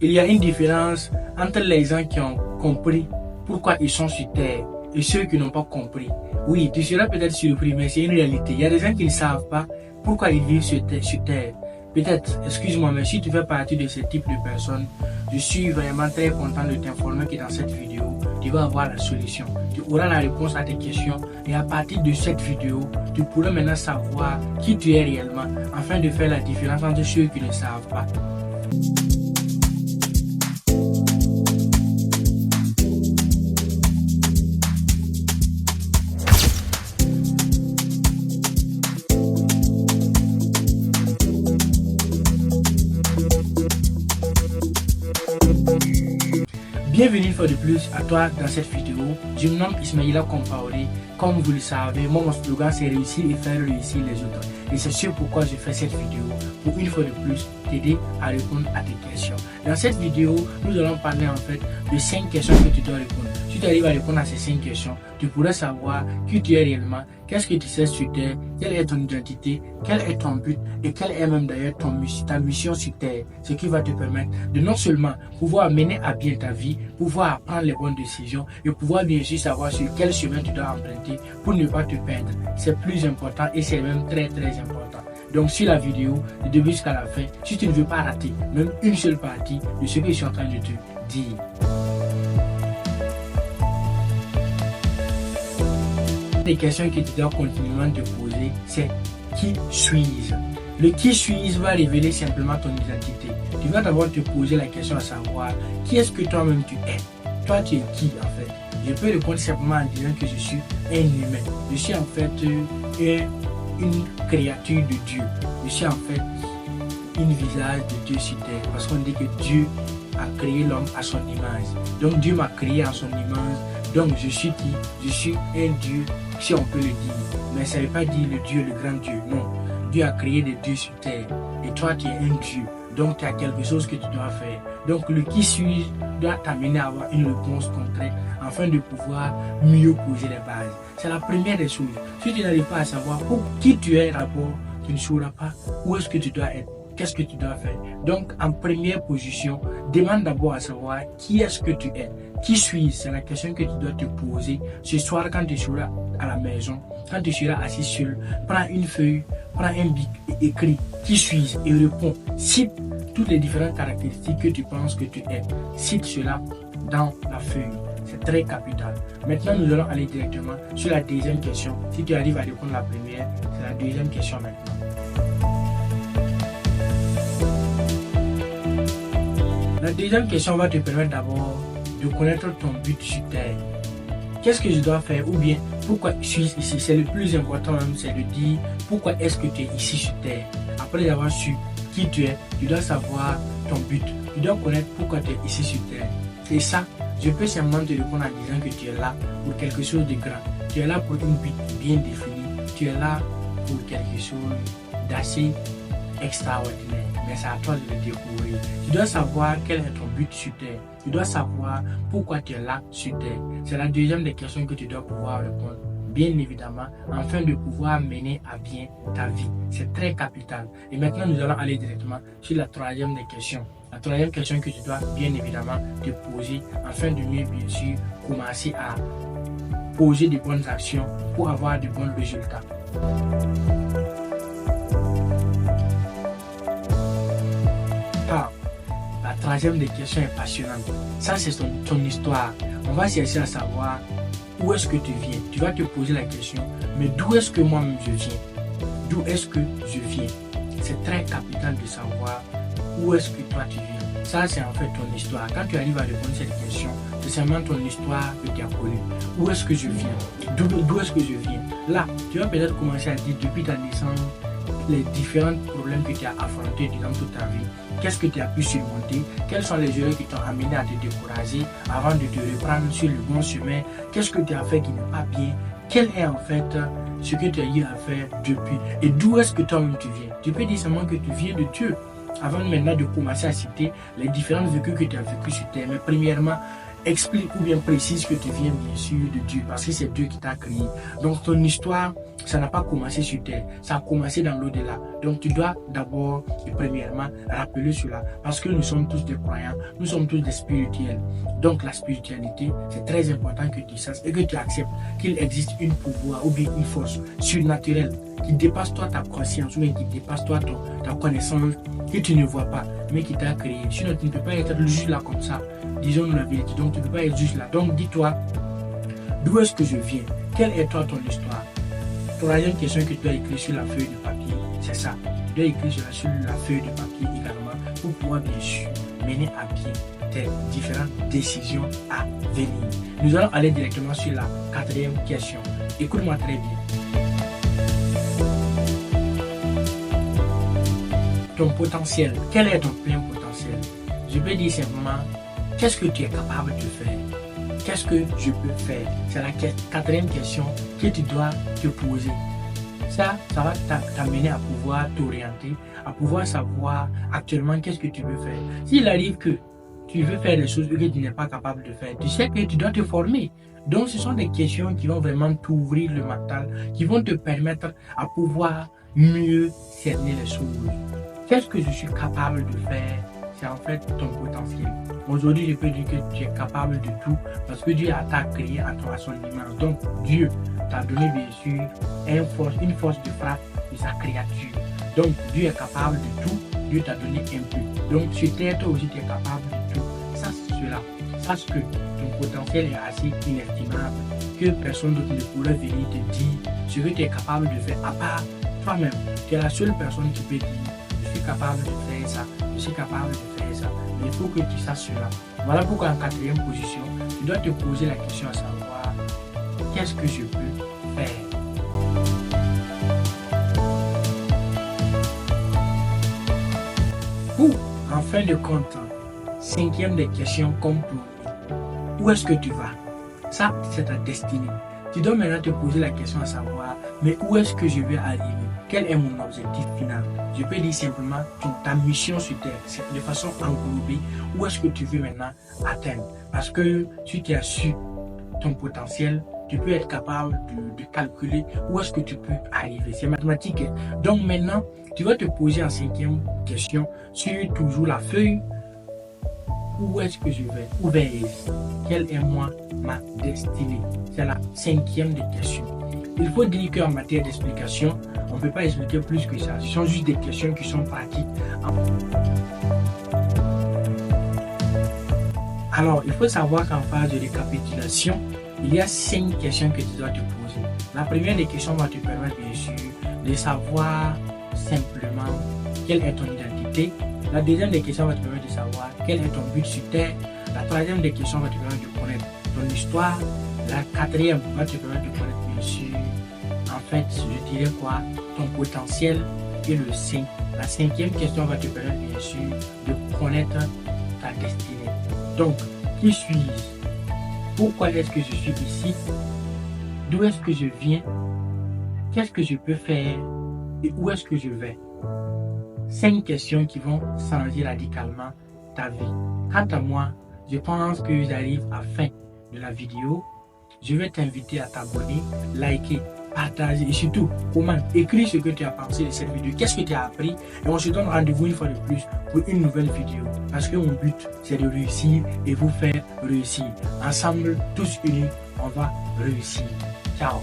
il y a une différence entre les gens qui ont compris pourquoi ils sont sur terre et ceux qui n'ont pas compris. Oui, tu seras peut-être surpris, mais c'est une réalité. Il y a des gens qui ne savent pas pourquoi ils vivent sur terre. Peut-être, excuse-moi, mais si tu fais partie de ce type de personnes, je suis vraiment très content de t'informer que dans cette vidéo, tu vas avoir la solution. Tu auras la réponse à tes questions et à partir de cette vidéo, tu pourras maintenant savoir qui tu es réellement afin de faire la différence entre ceux qui ne savent pas. Bienvenue une fois de plus à toi dans cette vidéo. Je me nomme Ismaïla Compaoré. Comme vous le savez, mon slogan c'est réussir et faire réussir les autres. Et c'est ce pourquoi je fais cette vidéo, pour une fois de plus t'aider à répondre à tes questions. Dans cette vidéo, nous allons parler en fait de 5 questions que tu dois répondre. Si tu arrives à répondre à ces 5 questions, tu pourras savoir qui tu es réellement, qu'est-ce que tu sais sur terre, quelle est ton identité, quel est ton but et quelle est même d'ailleurs ta mission sur terre. Ce qui va te permettre de non seulement pouvoir mener à bien ta vie, pouvoir prendre les bonnes décisions et pouvoir bien sûr savoir sur quel chemin tu dois emprunter pour ne pas te perdre. C'est plus important et c'est même très important. Donc sur la vidéo, du début jusqu'à la fin, si tu ne veux pas rater même une seule partie de ce que je suis en train de te dire. Les questions que tu dois continuellement te poser, c'est qui suis-je? Le qui suis-je va révéler simplement ton identité. Tu vas d'abord te poser la question à savoir qui est-ce que toi-même tu es. Toi tu es qui en fait? Je peux répondre simplement en disant que je suis un humain. Je suis en fait une créature de Dieu. Je suis en fait une visage de Dieu sur terre. Parce qu'on dit que Dieu a créé l'homme à son image. Donc Dieu m'a créé à son image. Donc je suis qui? Je suis un Dieu, si on peut le dire. Mais ça ne veut pas dire le Dieu, le grand Dieu. Non. Dieu a créé des dieux sur terre. Et toi tu es un Dieu. Donc tu as quelque chose que tu dois faire. Donc le qui suis-je doit t'amener à avoir une réponse concrète afin de pouvoir mieux poser les bases. C'est la première des choses. Si tu n'arrives pas à savoir qui tu es d'abord, tu ne sauras pas où est-ce que tu dois être. Qu'est-ce que tu dois faire? Donc, en première position, demande d'abord à savoir qui est-ce que tu es. Qui suis-je? C'est la question que tu dois te poser ce soir quand tu seras à la maison, quand tu seras assis seul. Prends une feuille, prends un bic et écris qui suis-je et réponds. Cite toutes les différentes caractéristiques que tu penses que tu es. Cite cela dans la feuille. C'est très capital. Maintenant, nous allons aller directement sur la deuxième question. Si tu arrives à répondre la première, c'est la deuxième question maintenant. La deuxième question va te permettre d'abord de connaître ton but sur terre. Qu'est-ce que je dois faire ou bien pourquoi je suis ici? C'est le plus important même, c'est de dire pourquoi est-ce que tu es ici sur terre. Après avoir su qui tu es, tu dois savoir ton but. Tu dois connaître pourquoi tu es ici sur terre. Et ça, je peux simplement te répondre en disant que tu es là pour quelque chose de grand. Tu es là pour une but bien définie. Tu es là pour quelque chose d'assez extraordinaire. Mais c'est à toi de le découvrir. Tu dois savoir quel est ton but sur terre. Tu dois savoir pourquoi tu es là sur terre. C'est la deuxième des questions que tu dois pouvoir répondre. Bien évidemment, afin de pouvoir mener à bien ta vie. C'est très capital. Et maintenant, nous allons aller directement sur la troisième des questions. La troisième question que tu dois bien évidemment te poser afin de mieux bien sûr commencer à poser de bonnes actions pour avoir de bons résultats. La troisième des questions est passionnante. Ça, c'est ton histoire. On va chercher à savoir où est-ce que tu viens. Tu vas te poser la question, mais d'où est-ce que moi-même je viens? D'où est-ce que je viens? C'est très capital de savoir où est-ce que toi tu viens. Ça, c'est en fait ton histoire. Quand tu arrives à répondre à cette question, c'est seulement ton histoire que tu as connue. Où est-ce que je viens? D'où est-ce que je viens? Là, tu vas peut-être commencer à dire depuis ta naissance, les différents problèmes que tu as affrontés durant toute ta vie. Qu'est-ce que tu as pu surmonter? Quelles sont les erreurs qui t'ont amené à te décourager avant de te reprendre sur le bon chemin? Qu'est-ce que tu as fait qui n'est pas bien? Quel est en fait ce que tu as eu à faire depuis? Et d'où est-ce que toi-même tu viens? Tu peux dire seulement que tu viens de Dieu. Avant maintenant de commencer à citer les différentes vécus que tu as vécues sur terre. Mais premièrement, explique ou bien précise que tu viens bien sûr de Dieu, parce que c'est Dieu qui t'a créé. Donc ton histoire, ça n'a pas commencé sur terre, ça a commencé dans l'au-delà. Donc tu dois d'abord et premièrement rappeler cela, parce que nous sommes tous des croyants, nous sommes tous des spirituels. Donc la spiritualité, c'est très important que tu saches et que tu acceptes qu'il existe une pouvoir ou bien une force surnaturelle qui dépasse toi ta conscience ou bien qui dépasse toi ta connaissance que tu ne vois pas, mais qui t'a créé. Sinon tu ne peux pas être juste là comme ça. Disons-nous la vérité. Donc tu ne peux pas être juste là. Donc dis-toi, d'où est-ce que je viens? Quelle est toi ton histoire? Troisième question que tu dois écrire sur la feuille de papier, c'est ça. Tu dois écrire sur la feuille de papier également pour pouvoir bien sûr mener à bien tes différentes décisions à venir. Nous allons aller directement sur la quatrième question. Écoute-moi très bien. Ton potentiel, quel est ton plein potentiel? Je peux dire simplement, qu'est-ce que tu es capable de faire? Qu'est-ce que je peux faire? C'est la quatrième question que tu dois te poser. Ça va t'amener à pouvoir t'orienter, à pouvoir savoir actuellement qu'est-ce que tu veux faire. S'il arrive que tu veux faire des choses que tu n'es pas capable de faire, tu sais que tu dois te former. Donc ce sont des questions qui vont vraiment t'ouvrir le mental, qui vont te permettre à pouvoir mieux cerner les choses. Qu'est-ce que je suis capable de faire? C'est en fait ton potentiel. Aujourd'hui, je peux dire que tu es capable de tout parce que Dieu t'a créé à son image. Donc, Dieu t'a donné bien sûr une force de frappe de sa créature. Donc, Dieu est capable de tout. Dieu t'a donné un peu. Donc, sur terre, toi aussi, tu es capable de tout. Sache cela. Sache que ton potentiel est assez inestimable, que personne d'autre ne pourrait venir te dire ce que tu es capable de faire à part toi-même. Tu es la seule personne qui peut dire je suis capable de faire ça, je suis capable de faire ça. Mais il faut que tu saches cela. Voilà pourquoi en quatrième position, tu dois te poser la question à savoir qu'est-ce que je peux faire. Ou, en fin de compte, cinquième des questions comme pour où est-ce que tu vas? Ça, c'est ta destinée. Tu dois maintenant te poser la question à savoir, mais où est-ce que je vais arriver? Quel est mon objectif final? Je peux dire simplement ta mission sur terre, c'est de façon englobée, où est-ce que tu veux maintenant atteindre? Parce que si tu as su ton potentiel, tu peux être capable de calculer où est-ce que tu peux arriver. C'est mathématique. Donc maintenant, tu vas te poser en cinquième question sur toujours la feuille. Où est-ce que je vais? Où vais-je? Quelle est moi ma destinée? C'est la cinquième des questions. Il faut dire qu'en matière d'explication, on ne peut pas expliquer plus que ça. Ce sont juste des questions qui sont pratiques. Alors, il faut savoir qu'en phase de récapitulation, il y a 5 questions que tu dois te poser. La première des questions va te permettre bien sûr de savoir simplement quelle est ton identité. La deuxième des questions va te permettre de savoir quel est ton but sur terre. La troisième des questions va te permettre de connaître ton histoire. La quatrième va te permettre de connaître bien sûr, en fait, je dirais quoi, ton potentiel. Et la cinquième question va te permettre bien sûr de connaître ta destinée. Donc, qui suis-je? Pourquoi est-ce que je suis ici? D'où est-ce que je viens? Qu'est-ce que je peux faire? Et où est-ce que je vais? 5 questions qui vont changer radicalement ta vie. Quant à moi, je pense que j'arrive à la fin de la vidéo. Je vais t'inviter à t'abonner, liker, partager et surtout, commente, écris ce que tu as pensé de cette vidéo, qu'est-ce que tu as appris et on se donne rendez-vous une fois de plus pour une nouvelle vidéo. Parce que mon but, c'est de réussir et vous faire réussir. Ensemble, tous unis, on va réussir. Ciao.